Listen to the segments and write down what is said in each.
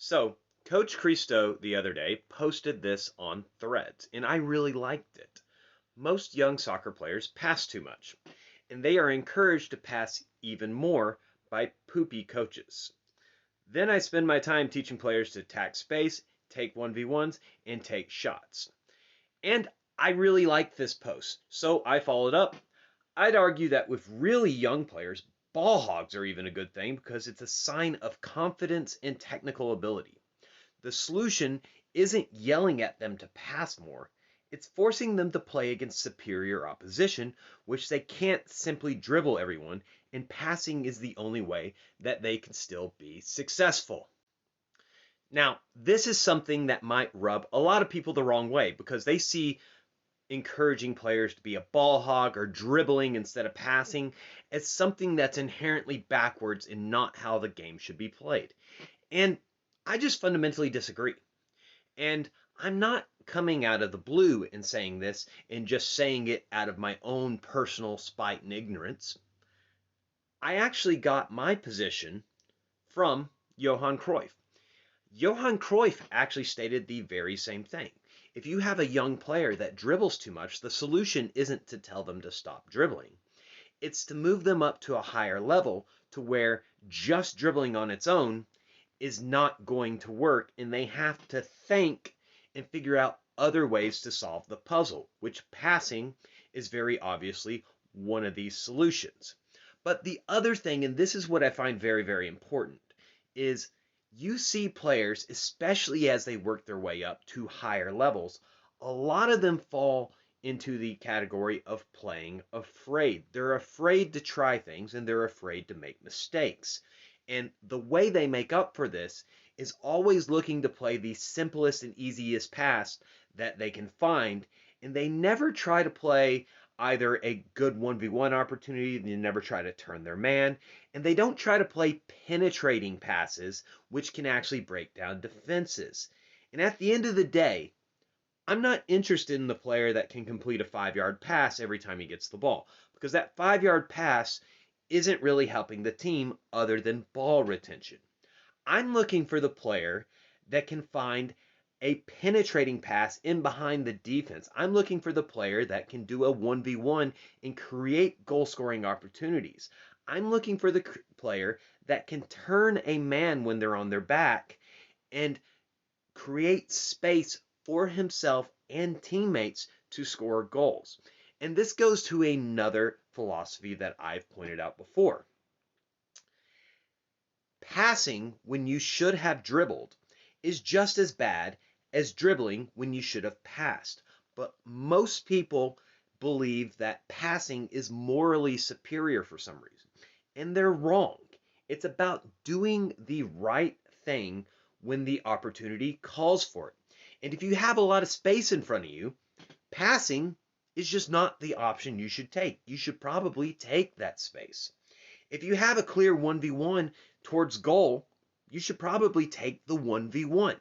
So, Coach Christo the other day posted this on Threads, and I really liked it. Most young soccer players pass too much, and they are encouraged to pass even more by poopy coaches. Then I spend my time teaching players to attack space, take 1v1s, and take shots. And I really liked this post, so I followed up. I'd argue that with really young players, ball hogs are even a good thing because it's a sign of confidence and technical ability. The solution isn't yelling at them to pass more, it's forcing them to play against superior opposition, which they can't simply dribble everyone, and passing is the only way that they can still be successful. Now, this is something that might rub a lot of people the wrong way because they see encouraging players to be a ball hog or dribbling instead of passing as something that's inherently backwards and not how the game should be played. And I just fundamentally disagree. And I'm not coming out of the blue and saying this and just saying it out of my own personal spite and ignorance. I actually got my position from Johann Cruyff. Johann Cruyff actually stated the very same thing. If you have a young player that dribbles too much, the solution isn't to tell them to stop dribbling. It's to move them up to a higher level to where just dribbling on its own is not going to work, and they have to think and figure out other ways to solve the puzzle, which passing is very obviously one of these solutions. But the other thing, and this is what I find very, very important, is you see players, especially as they work their way up to higher levels, a lot of them fall into the category of playing afraid. They're afraid to try things and they're afraid to make mistakes. And the way they make up for this is always looking to play the simplest and easiest pass that they can find. And they never try to play either a good 1v1 opportunity, they never try to turn their man, and they don't try to play penetrating passes, which can actually break down defenses. And at the end of the day, I'm not interested in the player that can complete a 5-yard pass every time he gets the ball, because that 5-yard pass isn't really helping the team other than ball retention. I'm looking for the player that can find a penetrating pass in behind the defense. I'm looking for the player that can do a 1v1 and create goal scoring opportunities. I'm looking for the player that can turn a man when they're on their back and create space for himself and teammates to score goals. And this goes to another philosophy that I've pointed out before. Passing when you should have dribbled is just as bad as dribbling when you should have passed. But most people believe that passing is morally superior for some reason. And they're wrong. It's about doing the right thing when the opportunity calls for it. And if you have a lot of space in front of you, passing is just not the option you should take. You should probably take that space. If you have a clear 1v1 towards goal, you should probably take the 1v1.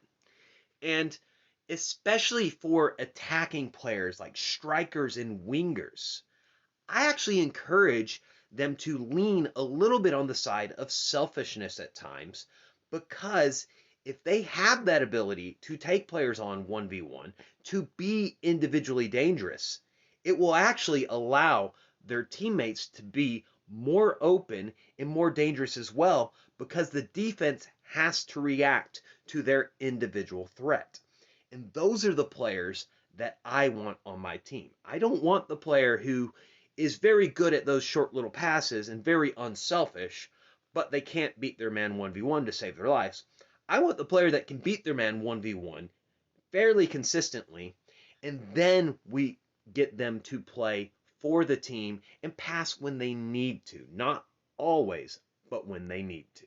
And especially for attacking players like strikers and wingers, I actually encourage them to lean a little bit on the side of selfishness at times, because if they have that ability to take players on 1v1, to be individually dangerous, it will actually allow their teammates to be more open and more dangerous as well, because the defense has to react to their individual threat. And those are the players that I want on my team. I don't want the player who is very good at those short little passes and very unselfish, but they can't beat their man 1v1 to save their lives. I want the player that can beat their man 1v1 fairly consistently, and then we get them to play for the team and pass when they need to. Not always, but when they need to.